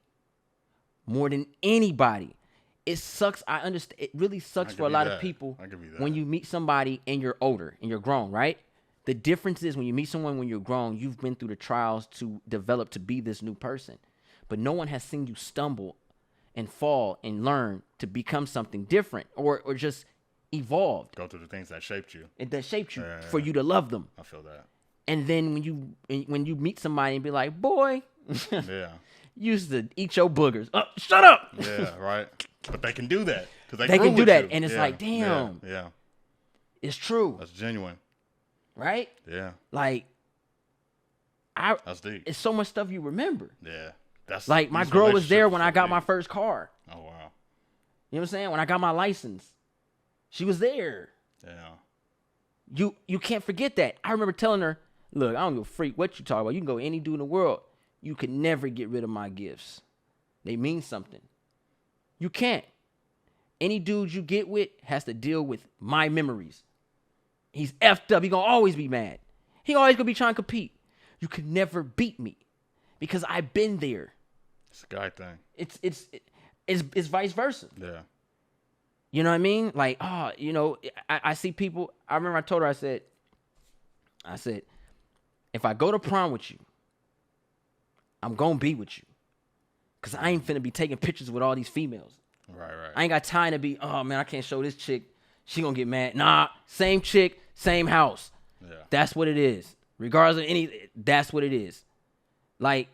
more than anybody. It sucks. I understand. It really sucks for a lot of people when you meet somebody and you're older and you're grown, right? The difference is when you meet someone when you're grown, you've been through the trials to develop to be this new person. But no one has seen you stumble and fall and learn to become something different or just evolved. Go through the things that shaped you. That shaped you for you to love them. I feel that. And then when you meet somebody and be like, boy, yeah, you used to eat your boogers. Oh, shut up. Yeah, right. But they can do that because they can do that, you. and it's like, damn. Yeah. It's true. That's genuine. Right? Yeah. That's deep. It's so much stuff you remember. Yeah. That's like my girl was there when I got my first car. Oh wow. You know what I'm saying? When I got my license, she was there. Yeah. You can't forget that. I remember telling her, look, I don't give a freak what you talk about. You can go any dude in the world. You could never get rid of my gifts. They mean something. You can't. Any dude you get with has to deal with my memories. He's effed up. He gonna always be mad. He always gonna be trying to compete. You can never beat me because I've been there. It's a guy thing. It's vice versa. Yeah. You know what I mean? Like, I see people. I remember I told her, I said, if I go to prom with you, I'm going to be with you. Because I ain't finna be taking pictures with all these females. Right. I ain't got time to be, oh, man, I can't show this chick. She going to get mad. Nah, same chick, same house. Yeah. That's what it is. Regardless of that's what it is. Like,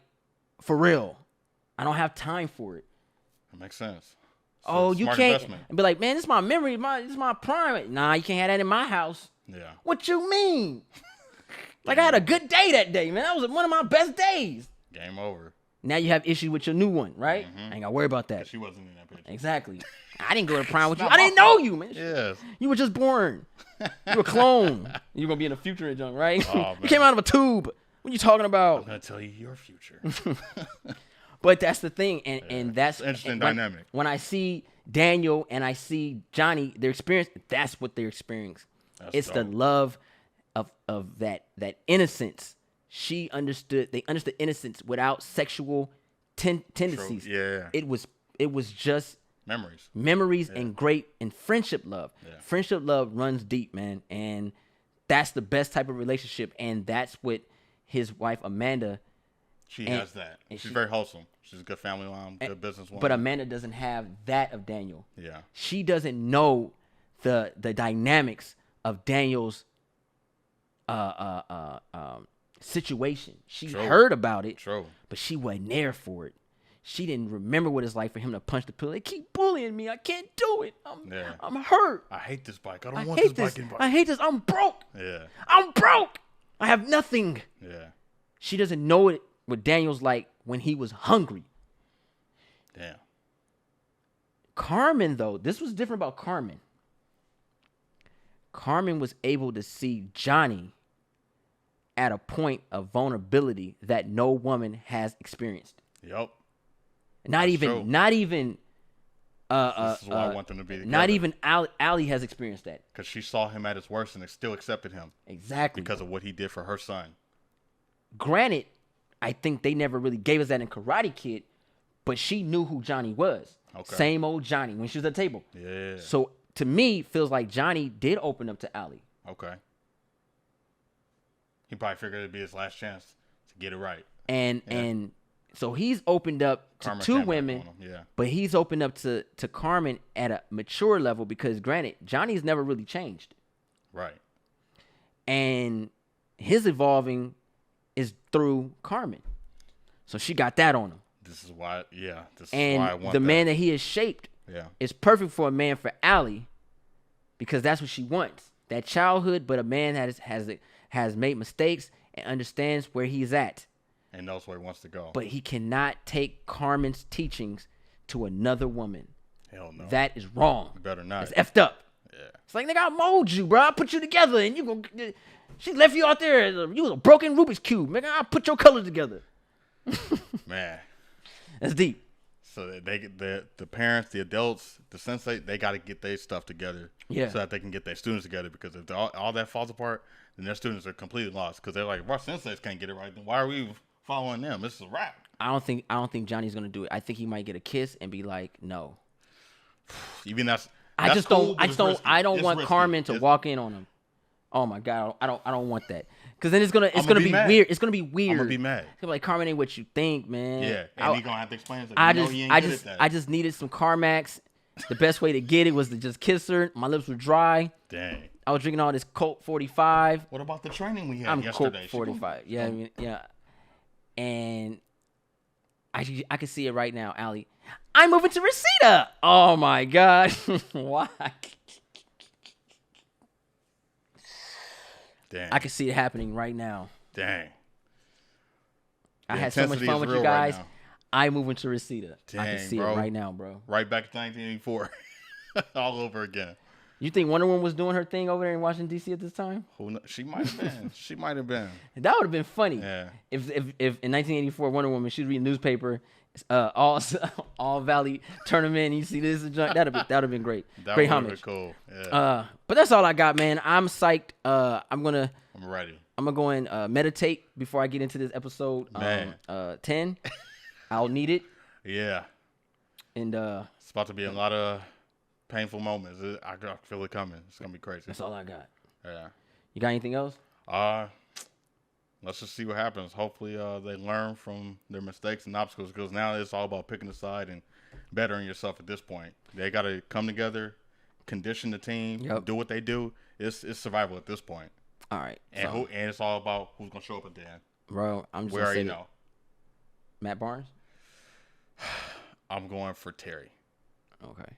for real. I don't have time for it. That makes sense. So you can't investment. be like, man, this is my memory. This is my prime. Nah, you can't have that in my house. Yeah. What you mean? Like, I had a good day that day, man. That was one of my best days. Game over. Now you have issue with your new one, right? Mm-hmm. I ain't got to worry about that. She wasn't in that picture. Exactly. I didn't go to prom with you. I didn't know you, man. Yes. You were just born. You were a clone. You're going to be in the future and junk, right? Oh, You came out of a tube. What are you talking about? I'm going to tell you your future. But that's the thing. And that's it's an interesting dynamic. When I see Daniel and I see Johnny, their experience, that's what they're experiencing. It's dope. The love of that innocence. They understood innocence without sexual tendencies. Yeah. It was just memories and great and friendship love. Yeah. Friendship love runs deep, man. And that's the best type of relationship. And that's what his wife, Amanda, she has that. She's very wholesome. She's a good family mom, good businesswoman. But Amanda doesn't have that of Daniel. Yeah. She doesn't know the dynamics of Daniel's situation. She heard about it, but she wasn't there for it. She didn't remember what it's like for him to punch the pillow. They keep bullying me. I can't do it. I'm hurt. I hate this bike. I don't want this bike anymore. I hate this. I'm broke. Yeah. I'm broke. I have nothing. Yeah. She doesn't know what Daniel's like when he was hungry. Damn. Carmen, though, this was different about Carmen. Carmen was able to see Johnny at a point of vulnerability that no woman has experienced. Yep. Not even this is why I want them to be together. Not even Allie has experienced that. Because she saw him at his worst and still accepted him. Exactly. Because of what he did for her son. Granted, I think they never really gave us that in Karate Kid, but she knew who Johnny was. Okay. Same old Johnny when she was at the table. Yeah. So to me, feels like Johnny did open up to Allie. Okay. He probably figured it'd be his last chance to get it right. And so he's opened up to Carmen two women, but he's opened up to Carmen at a mature level because, granted, Johnny's never really changed. Right. And his evolving is through Carmen. So she got that on him. This is why I want the man that he has shaped is perfect for a man for Allie because that's what she wants. That childhood, but a man that has made mistakes and understands where he's at. And knows where he wants to go. But he cannot take Carmen's teachings to another woman. Hell no. That is wrong. You better not. It's effed up. Yeah. It's like, nigga, I mold you, bro. I put you together and you go. She left you out there. You was a broken Rubik's Cube. Nigga, I put your colors together. Man. That's deep. So the parents, the adults, the sensei, they got to get their stuff together. Yeah. So that they can get their students together. Because if all that falls apart, then their students are completely lost. Because they're like, if our senseis can't get it right, then why are we following them? This is a wrap. I don't think Johnny's gonna do it. I think he might get a kiss and be like, no. Even I don't want risky. Carmen to walk in on him. Oh my God, I don't want that. Because then it's gonna be weird. It's gonna be weird. I'm gonna be mad. It's gonna be like, Carmen ain't what you think, man. Yeah, and he gonna have to explain. Like, I just needed some Carmax. The best way to get it was to just kiss her. My lips were dry. Dang. I was drinking all this Colt 45. What about the training we had yesterday? Colt 45. Yeah, I mean, yeah. And I can see it right now, Allie. I'm moving to Reseda. Oh my God. Why? Dang. I can see it happening right now. Dang. I had so much fun with you guys. Right, I'm moving to Reseda. Dang, I can see it right now, bro. Right back to 1984. All over again. You think Wonder Woman was doing her thing over there in Washington, D.C. at this time? Who knows? She might have been. She might have been. That would have been funny. Yeah. If in 1984 Wonder Woman, she'd read a newspaper, all Valley tournament, and you see this, that'd have been great. Great homage. Cool. Yeah. But that's all I got, man. I'm psyched. I'm ready. I'm gonna go and meditate before I get into this episode. 10. I'll need it. Yeah. And it's about to be a lot of painful moments. I feel it coming. It's gonna be crazy. That's all I got. Yeah. You got anything else? Let's just see what happens. Hopefully, they learn from their mistakes and obstacles, because now it's all about picking a side and bettering yourself at this point. They got to come together, condition the team, do what they do. It's survival at this point. All right. And and it's all about who's gonna show up at the end. Bro, I'm just gonna say know. Matt Barnes. I'm going for Terry. Okay.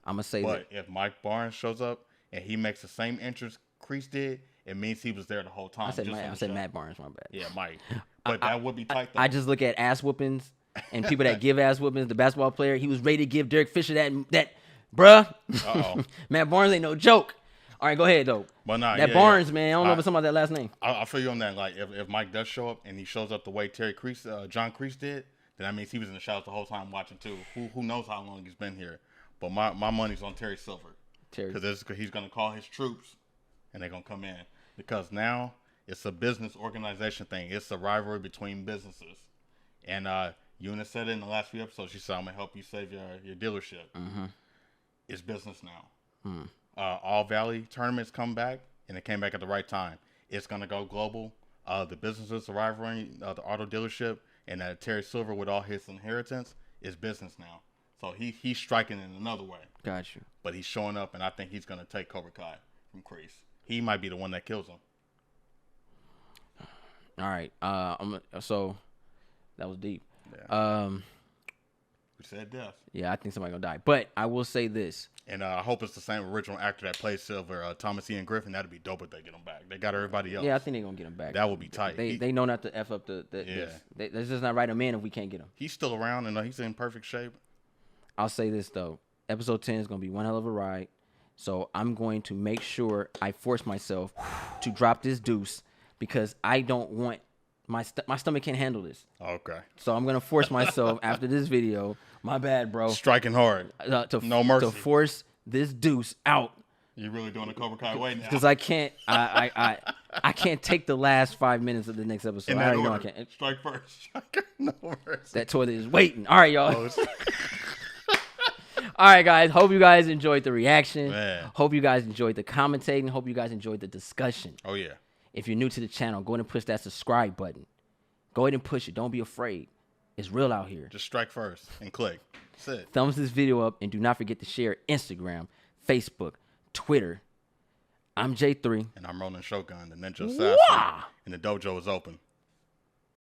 I'm gonna say but if Mike Barnes shows up and he makes the same entrance Kreese did, it means he was there the whole time. I said Matt Barnes, my bad. Yeah, Mike. But that would be tight, though. I just look at ass whoopings and people that give ass whoopings. The basketball player, he was ready to give Derek Fisher that bruh. Uh-oh. Matt Barnes ain't no joke. All right, go ahead, though. But nah, Barnes, man, I don't know if something about that last name. I feel you on that. Like, if Mike does show up and he shows up the way John Kreese did, then that means he was in the shadows the whole time watching, too. Who knows how long he's been here. But my money's on Terry Silver. Because he's going to call his troops, and they're going to come in. Because now it's a business organization thing. It's a rivalry between businesses. And Eunice said it in the last few episodes. She said, I'm going to help you save your dealership. Mm-hmm. It's business now. All Valley tournaments come back, and it came back at the right time. It's going to go global. The businesses, the rivalry, the auto dealership, and Terry Silver with all his inheritance is business now. So he's striking in another way. Got you. But he's showing up, and I think he's going to take Cobra Kai from Kreese. He might be the one that kills him. All right. So that was deep. Yeah. We said death. Yeah, I think somebody's going to die. But I will say this. And I hope it's the same original actor that plays Silver, Thomas Ian Griffin. That'd be dope if they get him back. They got everybody else. Yeah, I think they're going to get him back. That would be tight. They know not to F up this. Let's just not write him in if we can't get him. He's still around, and he's in perfect shape. I'll say this, though. Episode 10 is going to be one hell of a ride. So I'm going to make sure I force myself to drop this deuce because I don't want my stomach can't handle this. Okay. So I'm going to force myself after this video. My bad, bro. Striking hard. No mercy. To force this deuce out. You're really doing a Cobra Kai way now. Because I can't I can't take the last 5 minutes of the next episode. I already know I can't. Strike first. No mercy. That toilet is waiting. All right, y'all. All right, guys. Hope you guys enjoyed the reaction. Man. Hope you guys enjoyed the commentating. Hope you guys enjoyed the discussion. Oh, yeah. If you're new to the channel, go ahead and push that subscribe button. Go ahead and push it. Don't be afraid. It's real out here. Just strike first and click. That's it. Thumbs this video up and do not forget to share Instagram, Facebook, Twitter. I'm J3. And I'm Rolling Shogun, the Ninja Assassin. And the dojo is open.